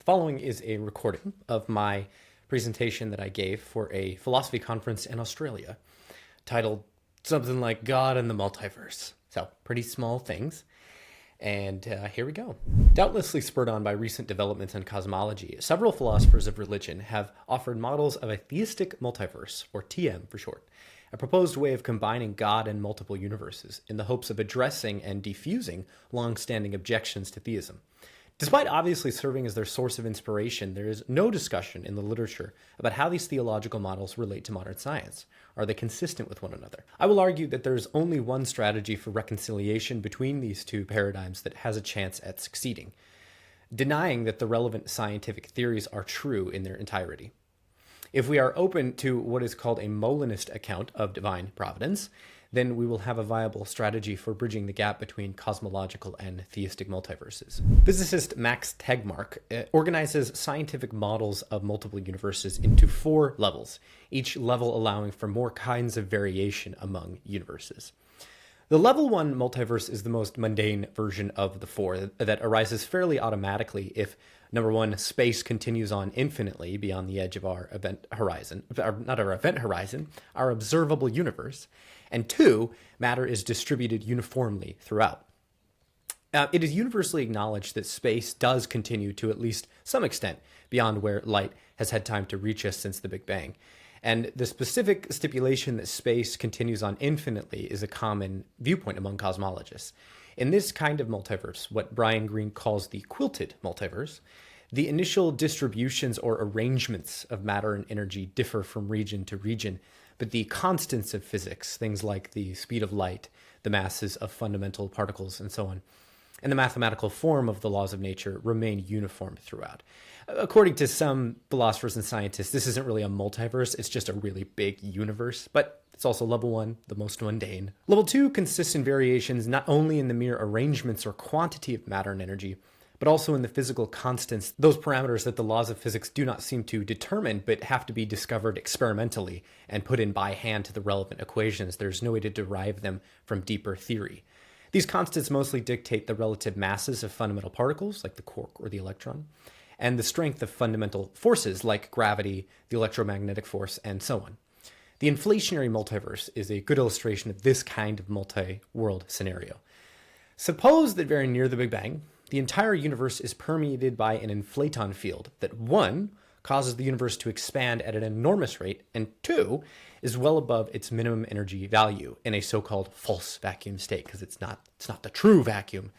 following is a recording of my presentation that I gave for a philosophy conference in Australia titled something like God and the Multiverse. So, pretty small things. And here we go. Doubtlessly spurred on by recent developments in cosmology, several philosophers of religion have offered models of a theistic multiverse, or TM for short, a proposed way of combining God and multiple universes in the hopes of addressing and defusing long-standing objections to theism. Despite obviously serving as their source of inspiration, there is no discussion in the literature about how these theological models relate to modern science. Are they consistent with one another? I will argue that there is only one strategy for reconciliation between these two paradigms that has a chance at succeeding: denying that the relevant scientific theories are true in their entirety. If we are open to what is called a Molinist account of divine providence, then we will have a viable strategy for bridging the gap between cosmological and theistic multiverses. Physicist Max Tegmark organizes scientific models of multiple universes into 4 levels, each level allowing for more kinds of variation among universes. The level 1 multiverse is the most mundane version of the 4 that arises fairly automatically if, number 1, space continues on infinitely beyond the edge of our event horizon, not our event horizon, our observable universe, and 2, matter is distributed uniformly throughout. It is universally acknowledged that space does continue to at least some extent beyond where light has had time to reach us since the Big Bang. And the specific stipulation that space continues on infinitely is a common viewpoint among cosmologists. In this kind of multiverse, what Brian Greene calls the quilted multiverse, the initial distributions or arrangements of matter and energy differ from region to region, but the constants of physics, things like the speed of light, the masses of fundamental particles, and so on, and the mathematical form of the laws of nature remain uniform throughout. According to some philosophers and scientists, this isn't really a multiverse, it's just a really big universe, but it's also level 1, the most mundane. Level 2 consists in variations not only in the mere arrangements or quantity of matter and energy, but also in the physical constants, those parameters that the laws of physics do not seem to determine, but have to be discovered experimentally and put in by hand to the relevant equations. There's no way to derive them from deeper theory. These constants mostly dictate the relative masses of fundamental particles, like the quark or the electron, and the strength of fundamental forces, like gravity, the electromagnetic force, and so on. The inflationary multiverse is a good illustration of this kind of multi-world scenario. Suppose that very near the Big Bang, the entire universe is permeated by an inflaton field that 1, causes the universe to expand at an enormous rate, and 2, is well above its minimum energy value in a so-called false vacuum state, because it's not the true vacuum.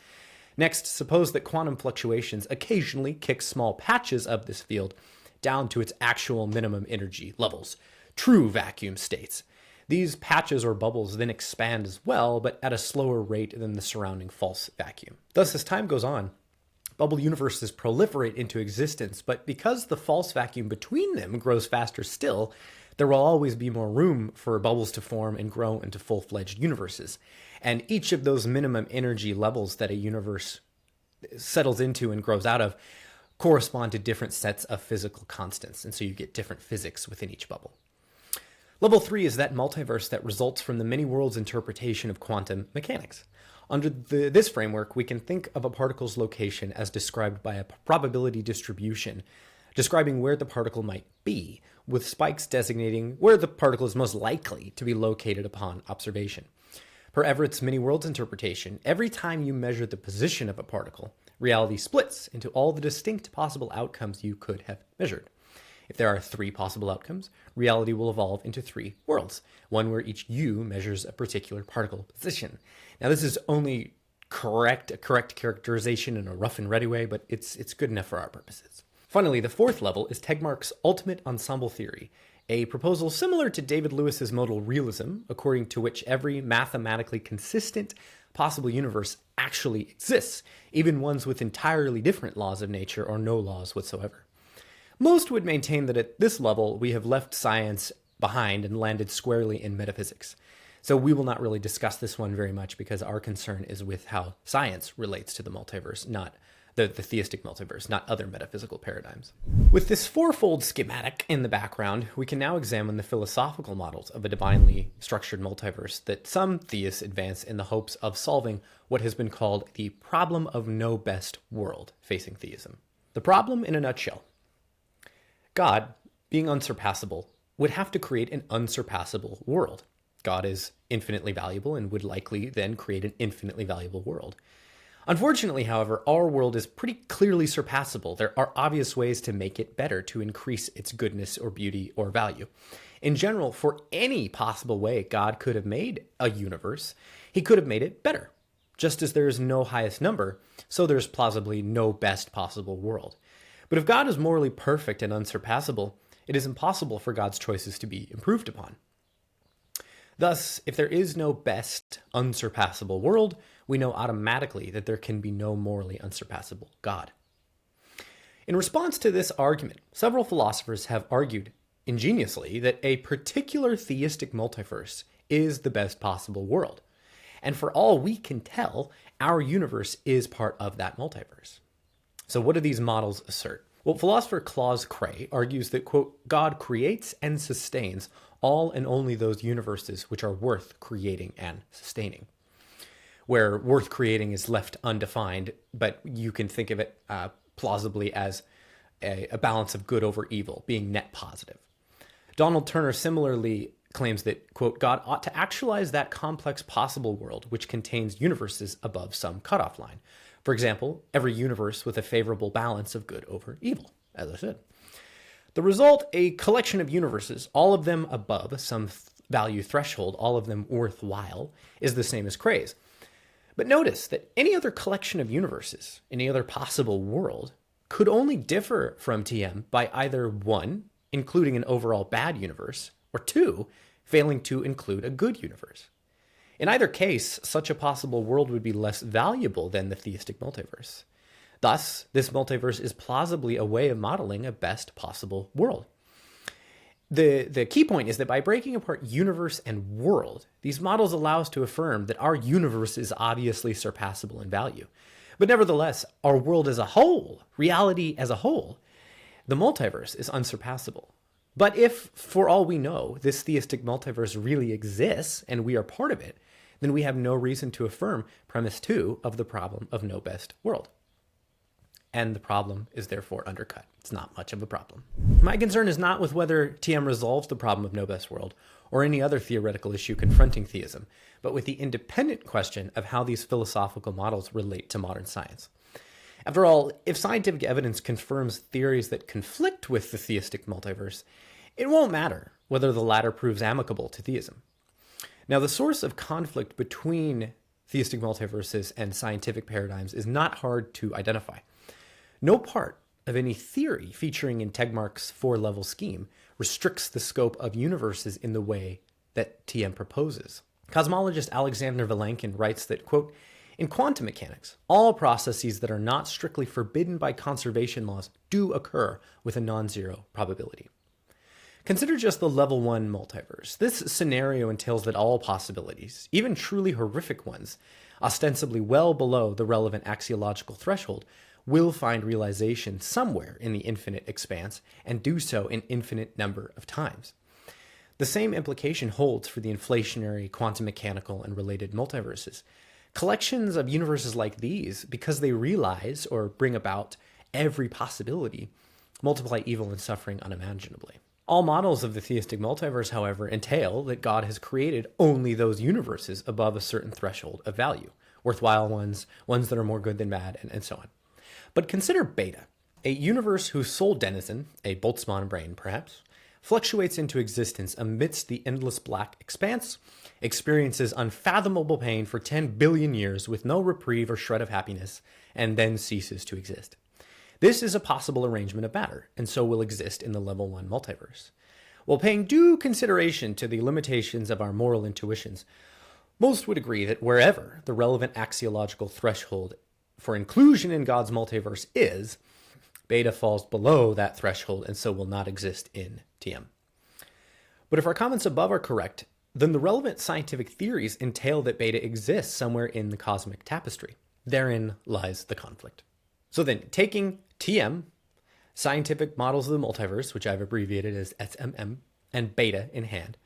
Next, suppose that quantum fluctuations occasionally kick small patches of this field down to its actual minimum energy levels, true vacuum states. These patches or bubbles then expand as well, but at a slower rate than the surrounding false vacuum. Thus, as time goes on, bubble universes proliferate into existence, but because the false vacuum between them grows faster still, there will always be more room for bubbles to form and grow into full-fledged universes. And each of those minimum energy levels that a universe settles into and grows out of correspond to different sets of physical constants, and so you get different physics within each bubble. Level 3 is that multiverse that results from the many worlds interpretation of quantum mechanics. Under this framework, we can think of a particle's location as described by a probability distribution, describing where the particle might be, with spikes designating where the particle is most likely to be located upon observation. Per Everett's many worlds interpretation, every time you measure the position of a particle, reality splits into all the distinct possible outcomes you could have measured. If there are 3 possible outcomes, reality will evolve into 3 worlds, one where each U measures a particular particle position. Now, this is only a correct characterization in a rough and ready way, but it's good enough for our purposes. Finally, the 4th level is Tegmark's ultimate ensemble theory, a proposal similar to David Lewis's modal realism, according to which every mathematically consistent possible universe actually exists, even ones with entirely different laws of nature or no laws whatsoever. Most would maintain that at this level, we have left science behind and landed squarely in metaphysics. So we will not really discuss this one very much because our concern is with how science relates to the multiverse, not the theistic multiverse, not other metaphysical paradigms. With this 4-fold schematic in the background, we can now examine the philosophical models of a divinely structured multiverse that some theists advance in the hopes of solving what has been called the problem of no best world facing theism. The problem in a nutshell. God, being unsurpassable, would have to create an unsurpassable world. God is infinitely valuable and would likely then create an infinitely valuable world. Unfortunately, however, our world is pretty clearly surpassable. There are obvious ways to make it better, to increase its goodness or beauty or value. In general, for any possible way God could have made a universe, he could have made it better. Just as there is no highest number, so there's plausibly no best possible world. But if God is morally perfect and unsurpassable, it is impossible for God's choices to be improved upon. Thus, if there is no best unsurpassable world, we know automatically that there can be no morally unsurpassable God. In response to this argument, several philosophers have argued ingeniously that a particular theistic multiverse is the best possible world. And for all we can tell, our universe is part of that multiverse. So what do these models assert? Well, philosopher Claus Cray argues that, quote, God creates and sustains all and only those universes which are worth creating and sustaining. Where worth creating is left undefined, but you can think of it plausibly as a balance of good over evil, being net positive. Donald Turner similarly claims that, quote, God ought to actualize that complex possible world which contains universes above some cutoff line. For example, every universe with a favorable balance of good over evil, as I said. The result, a collection of universes, all of them above some value threshold, all of them worthwhile, is the same as Cray's. But notice that any other collection of universes, any other possible world, could only differ from TM by either 1, including an overall bad universe, or 2, failing to include a good universe. In either case, such a possible world would be less valuable than the theistic multiverse. Thus, this multiverse is plausibly a way of modeling a best possible world. The key point is that by breaking apart universe and world, these models allow us to affirm that our universe is obviously surpassable in value. But nevertheless, our world as a whole, reality as a whole, the multiverse is unsurpassable. But if, for all we know, this theistic multiverse really exists and we are part of it, then we have no reason to affirm premise 2 of the problem of no best world. And the problem is therefore undercut. It's not much of a problem. My concern is not with whether TM resolves the problem of no best world or any other theoretical issue confronting theism, but with the independent question of how these philosophical models relate to modern science. After all, if scientific evidence confirms theories that conflict with the theistic multiverse, it won't matter whether the latter proves amicable to theism. Now, the source of conflict between theistic multiverses and scientific paradigms is not hard to identify. No part of any theory featuring in Tegmark's 4-level scheme restricts the scope of universes in the way that TM proposes. Cosmologist Alexander Vilenkin writes that, quote, in quantum mechanics, all processes that are not strictly forbidden by conservation laws do occur with a non-zero probability. Consider just the level 1 multiverse. This scenario entails that all possibilities, even truly horrific ones, ostensibly well below the relevant axiological threshold, will find realization somewhere in the infinite expanse and do so an infinite number of times. The same implication holds for the inflationary, quantum mechanical, and related multiverses. Collections of universes like these, because they realize or bring about every possibility, multiply evil and suffering unimaginably. All models of the theistic multiverse, however, entail that God has created only those universes above a certain threshold of value, worthwhile ones, ones that are more good than bad, and so on. But consider Beta, a universe whose sole denizen, a Boltzmann brain perhaps, fluctuates into existence amidst the endless black expanse, experiences unfathomable pain for 10 billion years with no reprieve or shred of happiness, and then ceases to exist. This is a possible arrangement of matter, and so will exist in the level 1 multiverse. While paying due consideration to the limitations of our moral intuitions, most would agree that wherever the relevant axiological threshold for inclusion in God's multiverse is, Beta falls below that threshold and so will not exist in TM. But if our comments above are correct, then the relevant scientific theories entail that Beta exists somewhere in the cosmic tapestry. Therein lies the conflict. So then, taking TM, scientific models of the multiverse, which I've abbreviated as SMM, and Beta in hand,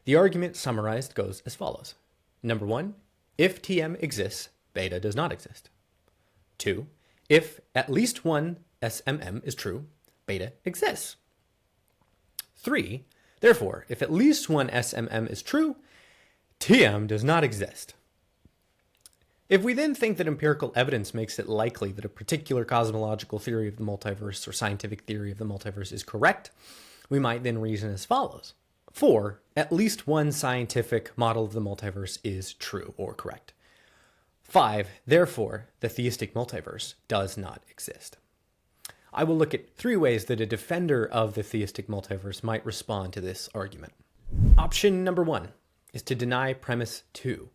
the argument summarized goes as follows. Number 1, if TM exists, Beta does not exist. 2, if at least one SMM is true, beta exists. 3. Therefore, if at least one SMM is true, TM does not exist. If we then think that empirical evidence makes it likely that a particular cosmological theory of the multiverse or scientific theory of the multiverse is correct, we might then reason as follows. 4. At least one scientific model of the multiverse is true or correct. 5. Therefore, the theistic multiverse does not exist. I will look at 3 ways that a defender of the theistic multiverse might respond to this argument. Option number 1 is to deny premise 2.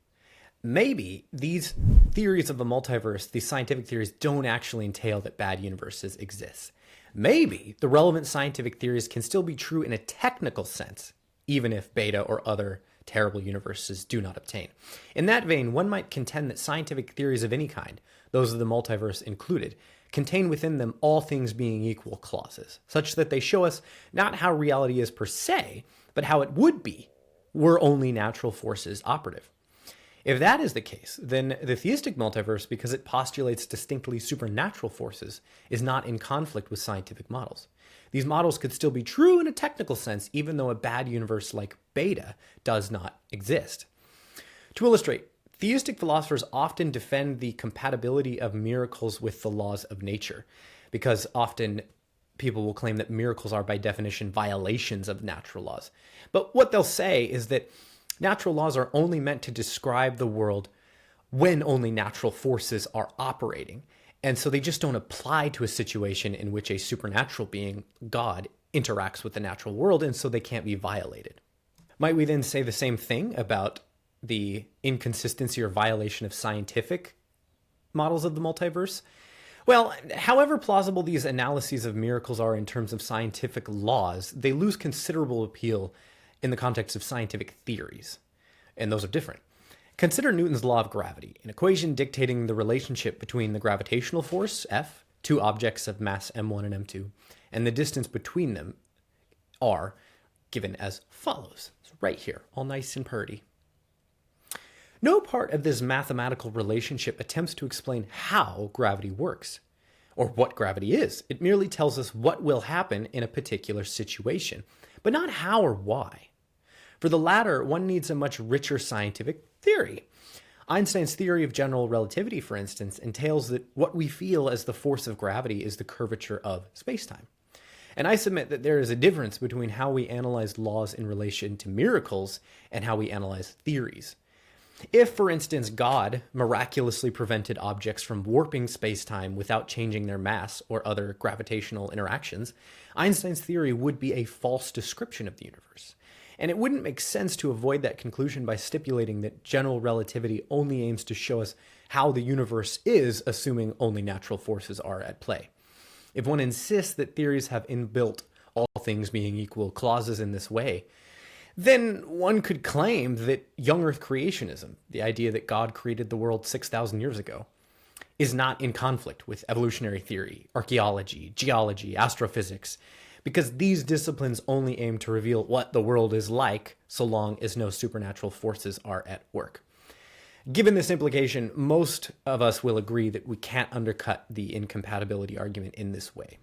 Maybe these theories of the multiverse, these scientific theories, don't actually entail that bad universes exist. Maybe the relevant scientific theories can still be true in a technical sense, even if beta or other terrible universes do not obtain. In that vein, one might contend that scientific theories of any kind, those of the multiverse included, contain within them all things being equal clauses, such that they show us not how reality is per se, but how it would be were only natural forces operative. If that is the case, then the theistic multiverse, because it postulates distinctly supernatural forces, is not in conflict with scientific models. These models could still be true in a technical sense, even though a bad universe like beta does not exist. To illustrate, theistic philosophers often defend the compatibility of miracles with the laws of nature, because often people will claim that miracles are by definition violations of natural laws. But what they'll say is that natural laws are only meant to describe the world when only natural forces are operating. And so they just don't apply to a situation in which a supernatural being, God, interacts with the natural world, and so they can't be violated. Might we then say the same thing about the inconsistency or violation of scientific models of the multiverse? Well, however plausible these analyses of miracles are in terms of scientific laws, they lose considerable appeal in the context of scientific theories, and those are different. Consider Newton's law of gravity, an equation dictating the relationship between the gravitational force, F, two objects of mass m1 and m2, and the distance between them, r, given as follows. So right here, all nice and purty. No part of this mathematical relationship attempts to explain how gravity works, or what gravity is. It merely tells us what will happen in a particular situation, but not how or why. For the latter, one needs a much richer scientific theory. Einstein's theory of general relativity, for instance, entails that what we feel as the force of gravity is the curvature of spacetime. And I submit that there is a difference between how we analyze laws in relation to miracles and how we analyze theories. If, for instance, God miraculously prevented objects from warping spacetime without changing their mass or other gravitational interactions, Einstein's theory would be a false description of the universe. And it wouldn't make sense to avoid that conclusion by stipulating that general relativity only aims to show us how the universe is, assuming only natural forces are at play. If one insists that theories have inbuilt all things being equal clauses in this way, then one could claim that young earth creationism, the idea that God created the world 6,000 years ago, is not in conflict with evolutionary theory, archaeology, geology, astrophysics, because these disciplines only aim to reveal what the world is like so long as no supernatural forces are at work. Given this implication, most of us will agree that we can't undercut the incompatibility argument in this way.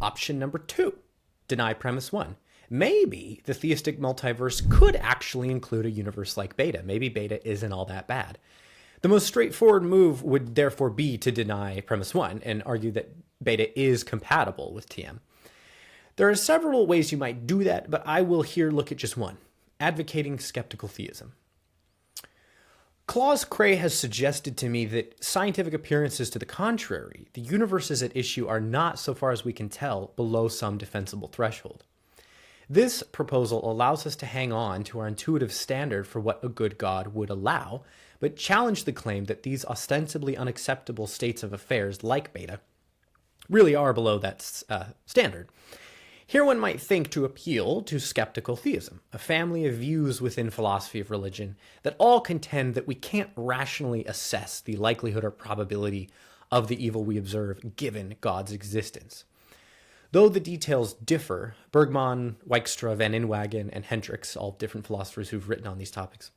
Option number 2, deny premise 1. Maybe the theistic multiverse could actually include a universe like beta. Maybe beta isn't all that bad. The most straightforward move would therefore be to deny premise 1 and argue that beta is compatible with TM. There are several ways you might do that, but I will here look at just one: advocating skeptical theism. Claus Cray has suggested to me that scientific appearances to the contrary, the universes at issue are not, so far as we can tell, below some defensible threshold. This proposal allows us to hang on to our intuitive standard for what a good God would allow, but challenge the claim that these ostensibly unacceptable states of affairs, like beta, really are below that standard. Here one might think to appeal to skeptical theism, a family of views within philosophy of religion that all contend that we can't rationally assess the likelihood or probability of the evil we observe given God's existence. Though the details differ, Bergman, Dijkstra, Van Inwagen, and Hendricks, all different philosophers who've written on these topics,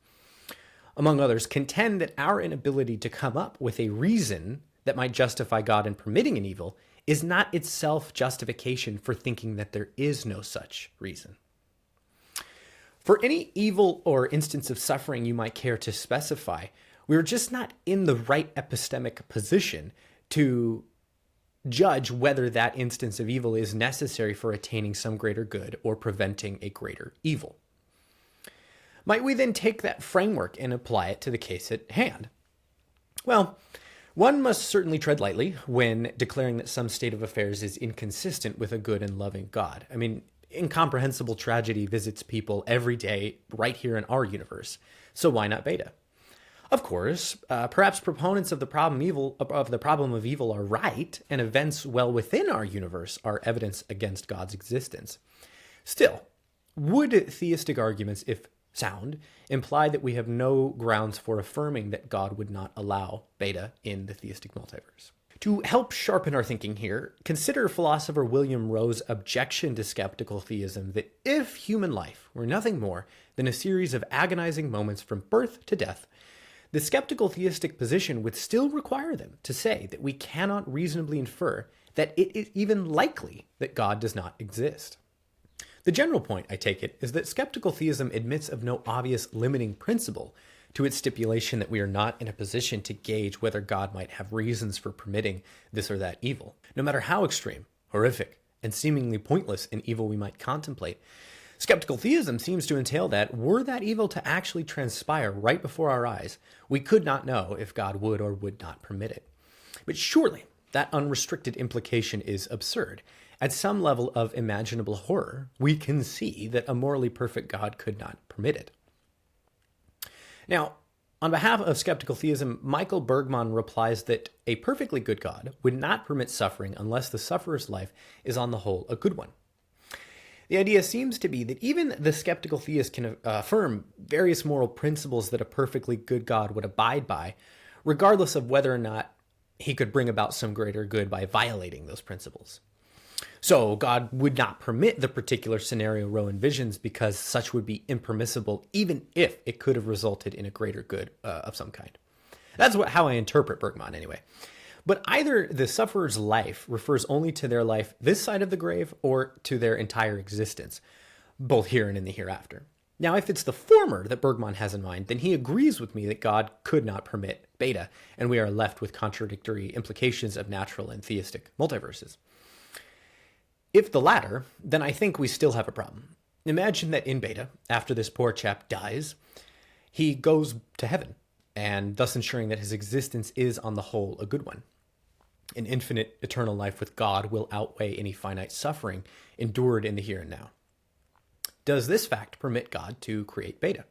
among others, contend that our inability to come up with a reason that might justify God in permitting an evil is not itself justification for thinking that there is no such reason. For any evil or instance of suffering you might care to specify, we're just not in the right epistemic position to judge whether that instance of evil is necessary for attaining some greater good or preventing a greater evil. Might we then take that framework and apply it to the case at hand? Well, one must certainly tread lightly when declaring that some state of affairs is inconsistent with a good and loving God. I mean, incomprehensible tragedy visits people every day right here in our universe, so why not beta? Of course, perhaps proponents of the problem of evil are right, and events well within our universe are evidence against God's existence. Still, would theistic arguments, if sound, imply that we have no grounds for affirming that God would not allow beta in the theistic multiverse? To help sharpen our thinking here, consider philosopher William Rowe's objection to skeptical theism that if human life were nothing more than a series of agonizing moments from birth to death, the skeptical theistic position would still require them to say that we cannot reasonably infer that it is even likely that God does not exist. The general point, I take it, is that skeptical theism admits of no obvious limiting principle to its stipulation that we are not in a position to gauge whether God might have reasons for permitting this or that evil. No matter how extreme, horrific, and seemingly pointless an evil we might contemplate, skeptical theism seems to entail that, were that evil to actually transpire right before our eyes, we could not know if God would or would not permit it. But surely, that unrestricted implication is absurd. At some level of imaginable horror, we can see that a morally perfect God could not permit it. Now, on behalf of skeptical theism, Michael Bergman replies that a perfectly good God would not permit suffering unless the sufferer's life is on the whole a good one. The idea seems to be that even the skeptical theist can affirm various moral principles that a perfectly good God would abide by, regardless of whether or not he could bring about some greater good by violating those principles. So God would not permit the particular scenario Rowe envisions because such would be impermissible even if it could have resulted in a greater good of some kind. That's how I interpret Bergman anyway. But either the sufferer's life refers only to their life this side of the grave or to their entire existence, both here and in the hereafter. Now, if it's the former that Bergman has in mind, then he agrees with me that God could not permit beta, and we are left with contradictory implications of natural and theistic multiverses. If the latter, then I think we still have a problem. Imagine that in beta, after this poor chap dies, he goes to heaven, and thus ensuring that his existence is on the whole a good one. An infinite eternal life with God will outweigh any finite suffering endured in the here and now. Does this fact permit God to create beta?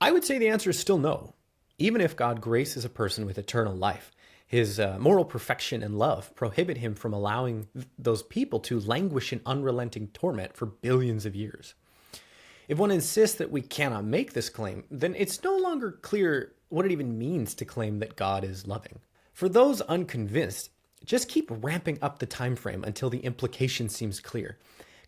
I would say the answer is still no. Even if God graces a person with eternal life, his moral perfection and love prohibit him from allowing those people to languish in unrelenting torment for billions of years. If one insists that we cannot make this claim, then it's no longer clear what it even means to claim that God is loving. For those unconvinced, just keep ramping up the time frame until the implication seems clear.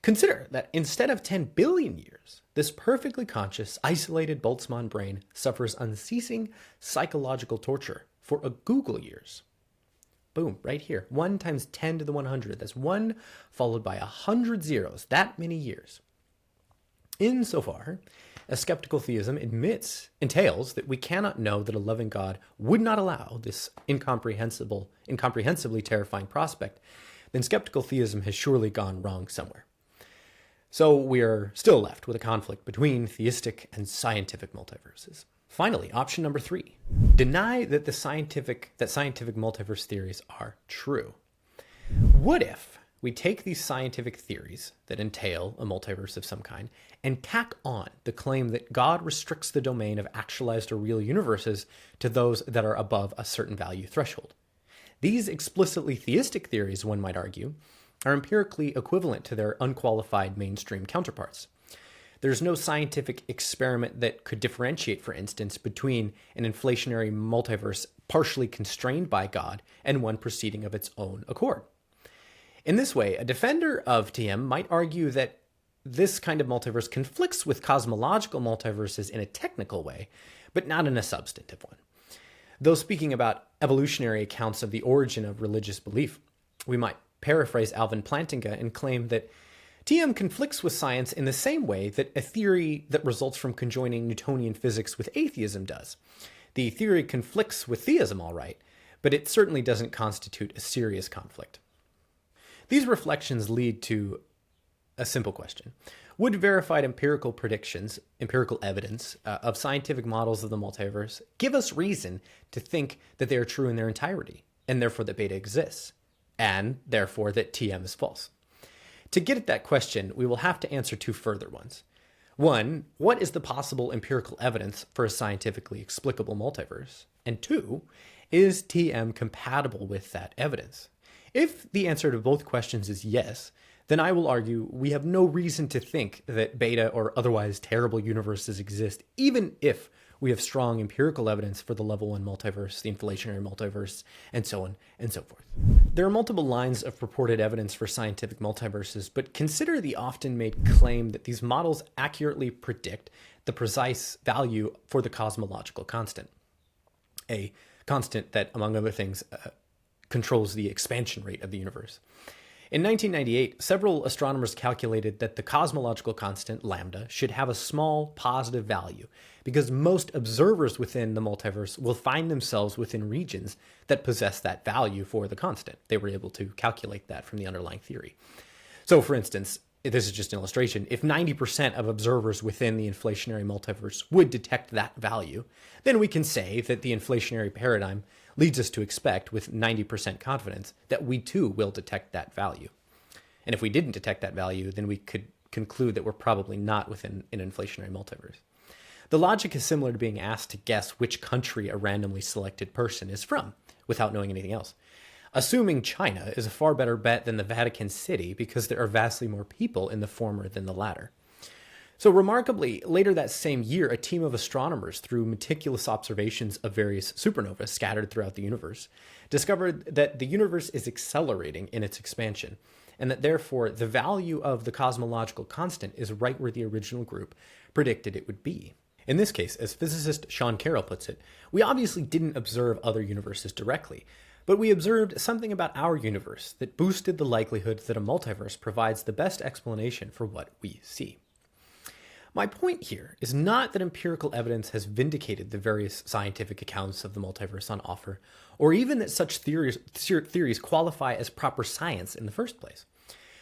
Consider that instead of 10 billion years, this perfectly conscious, isolated Boltzmann brain suffers unceasing psychological torture for a Google years. Boom, right here. 1 times 10 to the 100. That's 1 followed by 100 zeros, that many years. Insofar as skeptical theism entails that we cannot know that a loving God would not allow this incomprehensibly terrifying prospect, then skeptical theism has surely gone wrong somewhere. So we are still left with a conflict between theistic and scientific multiverses. Finally, option number 3, deny that scientific multiverse theories are true. What if we take these scientific theories that entail a multiverse of some kind and tack on the claim that God restricts the domain of actualized or real universes to those that are above a certain value threshold? These explicitly theistic theories, one might argue, are empirically equivalent to their unqualified mainstream counterparts. There's no scientific experiment that could differentiate, for instance, between an inflationary multiverse partially constrained by God and one proceeding of its own accord. In this way, a defender of TM might argue that this kind of multiverse conflicts with cosmological multiverses in a technical way, but not in a substantive one. Though speaking about evolutionary accounts of the origin of religious belief, we might paraphrase Alvin Plantinga and claim that TM conflicts with science in the same way that a theory that results from conjoining Newtonian physics with atheism does. The theory conflicts with theism, all right, but it certainly doesn't constitute a serious conflict. These reflections lead to a simple question. Would verified empirical predictions, empirical evidence of scientific models of the multiverse give us reason to think that they are true in their entirety, and therefore that beta exists, and therefore that TM is false? To get at that question, we will have to answer two further ones. One, what is the possible empirical evidence for a scientifically explicable multiverse? And two, is TM compatible with that evidence? If the answer to both questions is yes, then I will argue we have no reason to think that beta or otherwise terrible universes exist, even if we have strong empirical evidence for the level 1 multiverse, the inflationary multiverse, and so on and so forth. There are multiple lines of purported evidence for scientific multiverses, but consider the often made claim that these models accurately predict the precise value for the cosmological constant, a constant that, among other things, controls the expansion rate of the universe. In 1998, several astronomers calculated that the cosmological constant, lambda, should have a small positive value because most observers within the multiverse will find themselves within regions that possess that value for the constant. They were able to calculate that from the underlying theory. So, for instance, this is just an illustration. If 90% of observers within the inflationary multiverse would detect that value, then we can say that the inflationary paradigm leads us to expect with 90% confidence that we too will detect that value. And if we didn't detect that value, then we could conclude that we're probably not within an inflationary multiverse. The logic is similar to being asked to guess which country a randomly selected person is from without knowing anything else. Assuming China is a far better bet than the Vatican City because there are vastly more people in the former than the latter. So remarkably, later that same year, a team of astronomers, through meticulous observations of various supernovas scattered throughout the universe, discovered that the universe is accelerating in its expansion, and that therefore the value of the cosmological constant is right where the original group predicted it would be. In this case, as physicist Sean Carroll puts it, we obviously didn't observe other universes directly, but we observed something about our universe that boosted the likelihood that a multiverse provides the best explanation for what we see. My point here is not that empirical evidence has vindicated the various scientific accounts of the multiverse on offer, or even that such theories qualify as proper science in the first place,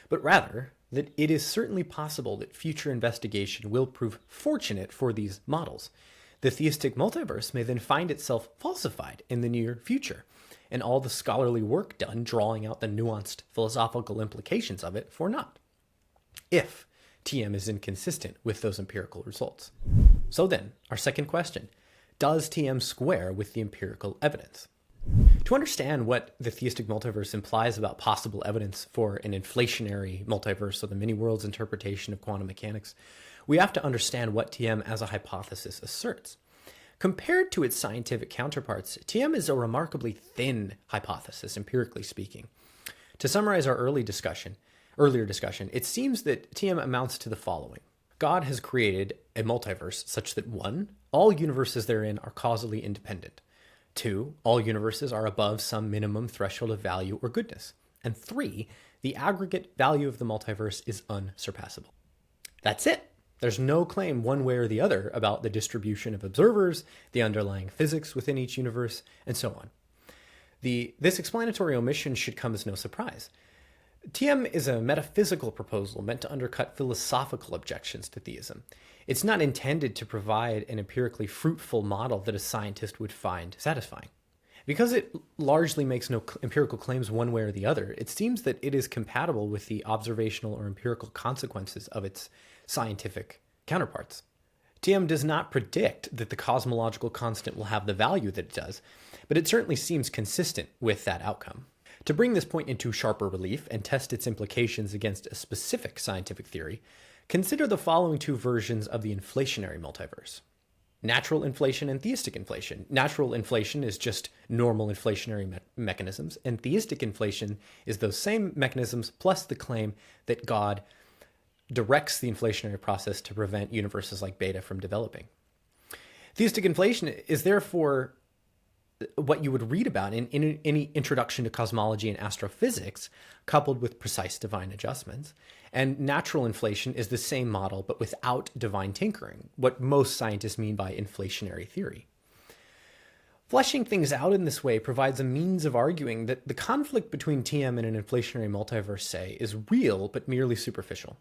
but rather that it is certainly possible that future investigation will prove fortunate for these models. The theistic multiverse may then find itself falsified in the near future, and all the scholarly work done drawing out the nuanced philosophical implications of it for naught, if TM is inconsistent with those empirical results. So then, our second question, does TM square with the empirical evidence? To understand what the theistic multiverse implies about possible evidence for an inflationary multiverse or the many-worlds interpretation of quantum mechanics, we have to understand what TM as a hypothesis asserts. Compared to its scientific counterparts, TM is a remarkably thin hypothesis, empirically speaking. To summarize our earlier discussion, it seems that TM amounts to the following. God has created a multiverse such that 1, all universes therein are causally independent. 2, all universes are above some minimum threshold of value or goodness. And 3, the aggregate value of the multiverse is unsurpassable. That's it. There's no claim one way or the other about the distribution of observers, the underlying physics within each universe, and so on. This explanatory omission should come as no surprise. TM is a metaphysical proposal meant to undercut philosophical objections to theism. It's not intended to provide an empirically fruitful model that a scientist would find satisfying. Because it largely makes no empirical claims one way or the other, it seems that it is compatible with the observational or empirical consequences of its scientific counterparts. TM does not predict that the cosmological constant will have the value that it does, but it certainly seems consistent with that outcome. To bring this point into sharper relief and test its implications against a specific scientific theory, consider the following two versions of the inflationary multiverse. Natural inflation and theistic inflation. Natural inflation is just normal inflationary mechanisms, and theistic inflation is those same mechanisms plus the claim that God directs the inflationary process to prevent universes like beta from developing. Theistic inflation is therefore what you would read about in any introduction to cosmology and astrophysics, coupled with precise divine adjustments. And natural inflation is the same model, but without divine tinkering, what most scientists mean by inflationary theory. Fleshing things out in this way provides a means of arguing that the conflict between TM and an inflationary multiverse, say, is real but merely superficial,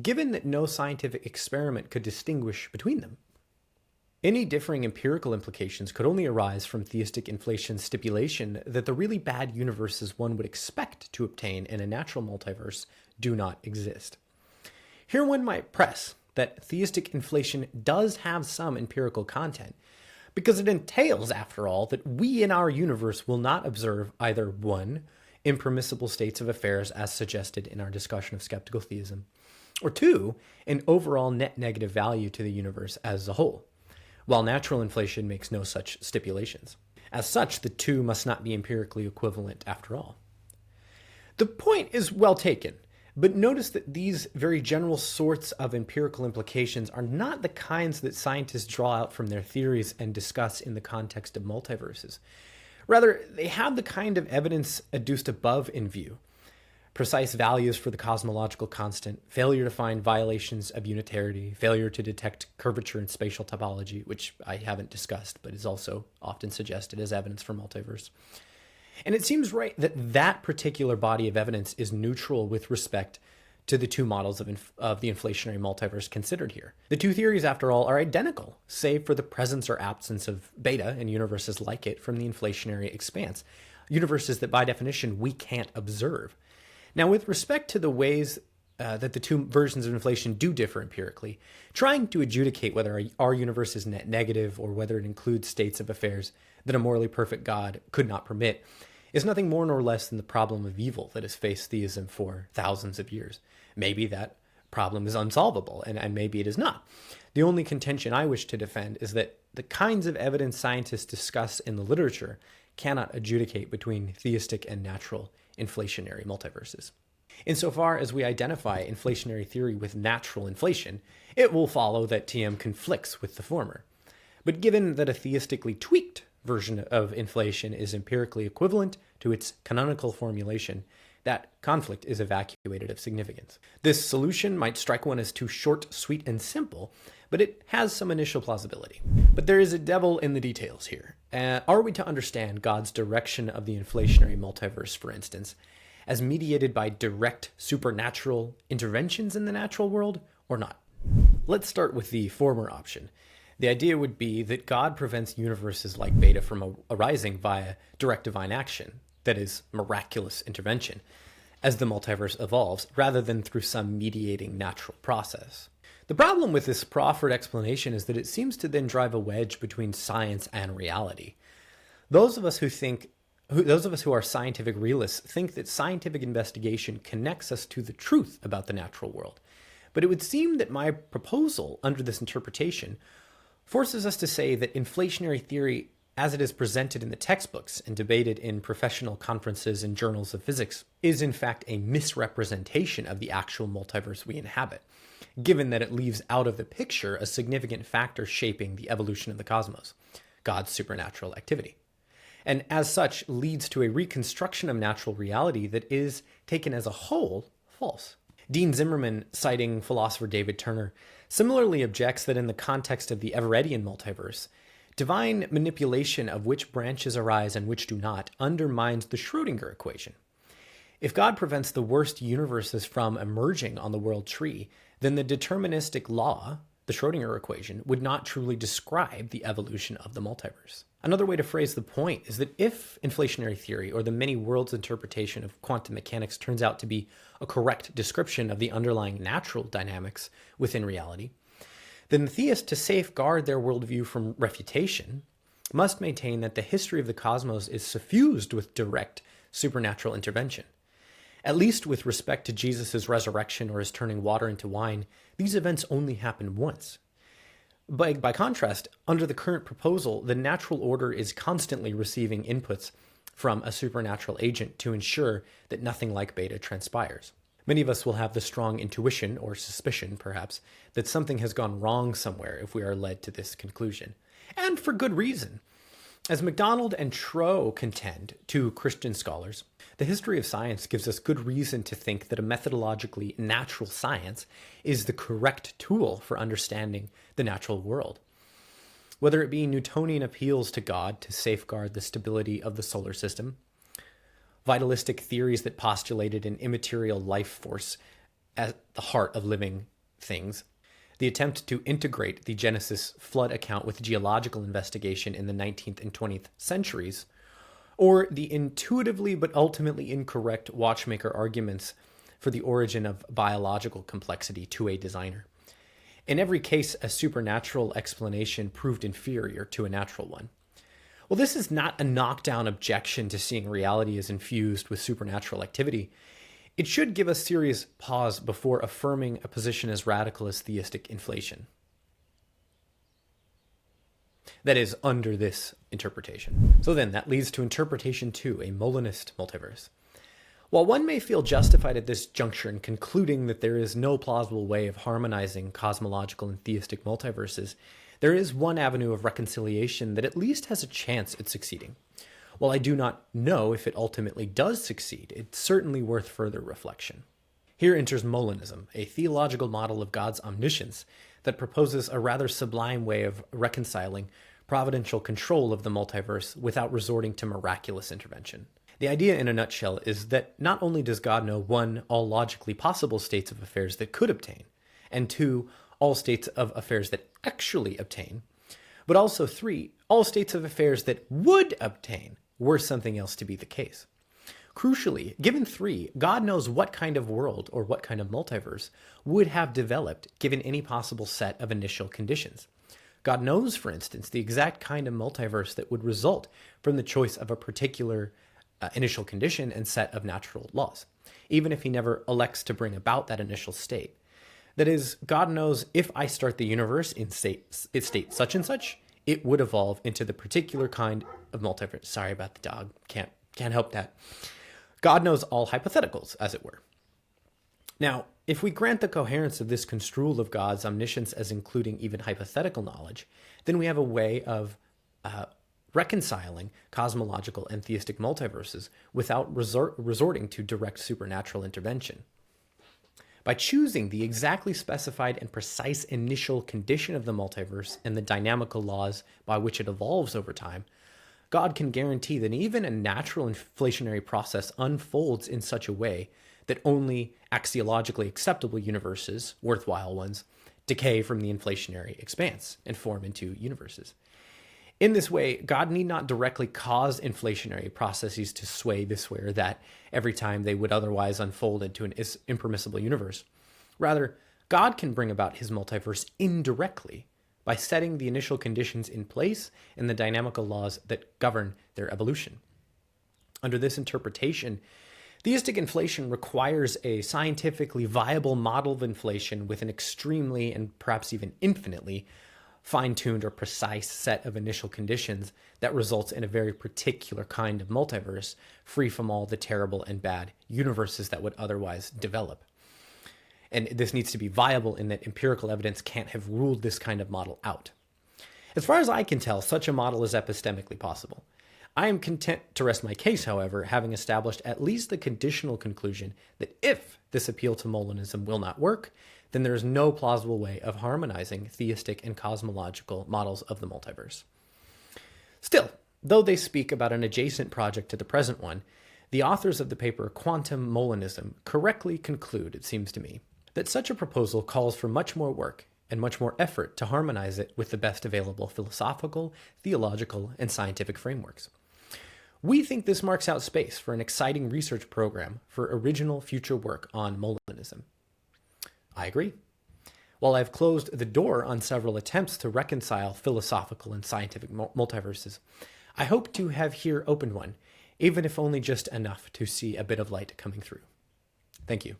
given that no scientific experiment could distinguish between them. Any differing empirical implications could only arise from theistic inflation's stipulation that the really bad universes one would expect to obtain in a natural multiverse do not exist. Here one might press that theistic inflation does have some empirical content, because it entails, after all, that we in our universe will not observe either 1, impermissible states of affairs as suggested in our discussion of skeptical theism, or 2, an overall net negative value to the universe as a whole, while natural inflation makes no such stipulations. As such, the two must not be empirically equivalent after all. The point is well taken, but notice that these very general sorts of empirical implications are not the kinds that scientists draw out from their theories and discuss in the context of multiverses. Rather, they have the kind of evidence adduced above in view: precise values for the cosmological constant, failure to find violations of unitarity, failure to detect curvature in spatial topology, which I haven't discussed but is also often suggested as evidence for multiverse. And it seems right that that particular body of evidence is neutral with respect to the two models of the inflationary multiverse considered here. The two theories, after all, are identical, save for the presence or absence of beta in universes like it from the inflationary expanse, universes that by definition we can't observe. Now, with respect to the ways that the two versions of inflation do differ empirically, trying to adjudicate whether our universe is net negative or whether it includes states of affairs that a morally perfect God could not permit is nothing more nor less than the problem of evil that has faced theism for thousands of years. Maybe that problem is unsolvable, and maybe it is not. The only contention I wish to defend is that the kinds of evidence scientists discuss in the literature cannot adjudicate between theistic and natural inflationary multiverses. Insofar as we identify inflationary theory with natural inflation, it will follow that TM conflicts with the former. But given that a theistically tweaked version of inflation is empirically equivalent to its canonical formulation, that conflict is evacuated of significance. This solution might strike one as too short, sweet, and simple, but it has some initial plausibility. But there is a devil in the details here. Are we to understand God's direction of the inflationary multiverse, for instance, as mediated by direct supernatural interventions in the natural world, or not? Let's start with the former option. The idea would be that God prevents universes like beta from arising via direct divine action, that is, miraculous intervention, as the multiverse evolves, rather than through some mediating natural process. The problem with this proffered explanation is that it seems to then drive a wedge between science and reality. Those of us who are scientific realists think that scientific investigation connects us to the truth about the natural world. But it would seem that my proposal under this interpretation forces us to say that inflationary theory, as it is presented in the textbooks and debated in professional conferences and journals of physics, is in fact a misrepresentation of the actual multiverse we inhabit, given that it leaves out of the picture a significant factor shaping the evolution of the cosmos, God's supernatural activity, and as such leads to a reconstruction of natural reality that is, taken as a whole, false. Dean Zimmerman, citing philosopher David Turner, similarly objects that in the context of the Everettian multiverse, divine manipulation of which branches arise and which do not undermines the Schrödinger equation. If God prevents the worst universes from emerging on the world tree, then the deterministic law, the Schrödinger equation, would not truly describe the evolution of the multiverse. Another way to phrase the point is that if inflationary theory or the many worlds interpretation of quantum mechanics turns out to be a correct description of the underlying natural dynamics within reality, then the theists, to safeguard their worldview from refutation, must maintain that the history of the cosmos is suffused with direct supernatural intervention. At least with respect to Jesus' resurrection or his turning water into wine, these events only happen once. By contrast, under the current proposal, the natural order is constantly receiving inputs from a supernatural agent to ensure that nothing like beta transpires. Many of us will have the strong intuition, or suspicion perhaps, that something has gone wrong somewhere if we are led to this conclusion. And for good reason. As MacDonald and Trow contend, two Christian scholars, the history of science gives us good reason to think that a methodologically natural science is the correct tool for understanding the natural world. Whether it be Newtonian appeals to God to safeguard the stability of the solar system, vitalistic theories that postulated an immaterial life force at the heart of living things, the attempt to integrate the Genesis flood account with geological investigation in the 19th and 20th centuries, or the intuitively but ultimately incorrect watchmaker arguments for the origin of biological complexity to a designer. In every case, a supernatural explanation proved inferior to a natural one. Well, this is not a knockdown objection to seeing reality as infused with supernatural activity. It should give us serious pause before affirming a position as radical as theistic inflation. That is, under this interpretation. So then, that leads to interpretation 2, a Molinist multiverse. While one may feel justified at this juncture in concluding that there is no plausible way of harmonizing cosmological and theistic multiverses, there is one avenue of reconciliation that at least has a chance at succeeding. While I do not know if it ultimately does succeed, it's certainly worth further reflection. Here enters Molinism, a theological model of God's omniscience that proposes a rather sublime way of reconciling providential control of the multiverse without resorting to miraculous intervention. The idea in a nutshell is that not only does God know 1, all logically possible states of affairs that could obtain, and 2, all states of affairs that actually obtain, but also 3, all states of affairs that would obtain were something else to be the case. Crucially, given 3, God knows what kind of world or what kind of multiverse would have developed given any possible set of initial conditions. God knows, for instance, the exact kind of multiverse that would result from the choice of a particular initial condition and set of natural laws, even if he never elects to bring about that initial state. That is, God knows if I start the universe in state such and such, it would evolve into the particular kind of multiverse. Sorry about the dog. Can't help that. God knows all hypotheticals, as it were. Now, if we grant the coherence of this construal of God's omniscience as including even hypothetical knowledge, then we have a way of reconciling cosmological and theistic multiverses without resorting to direct supernatural intervention. By choosing the exactly specified and precise initial condition of the multiverse and the dynamical laws by which it evolves over time, God can guarantee that even a natural inflationary process unfolds in such a way that only axiologically acceptable universes, worthwhile ones, decay from the inflationary expanse and form into universes. In this way, God need not directly cause inflationary processes to sway this way or that every time they would otherwise unfold into an impermissible universe. Rather, God can bring about his multiverse indirectly by setting the initial conditions in place and the dynamical laws that govern their evolution. Under this interpretation, theistic inflation requires a scientifically viable model of inflation with an extremely and perhaps even infinitely fine-tuned or precise set of initial conditions that results in a very particular kind of multiverse, free from all the terrible and bad universes that would otherwise develop. And this needs to be viable in that empirical evidence can't have ruled this kind of model out. As far as I can tell, such a model is epistemically possible. I am content to rest my case, however, having established at least the conditional conclusion that if this appeal to Molinism will not work, then there is no plausible way of harmonizing theistic and cosmological models of the multiverse. Still, though they speak about an adjacent project to the present one, the authors of the paper Quantum Molinism correctly conclude, it seems to me, that such a proposal calls for much more work and much more effort to harmonize it with the best available philosophical, theological, and scientific frameworks. We think this marks out space for an exciting research program for original future work on Molinism. I agree. While I've closed the door on several attempts to reconcile philosophical and scientific multiverses, I hope to have here opened one, even if only just enough to see a bit of light coming through. Thank you.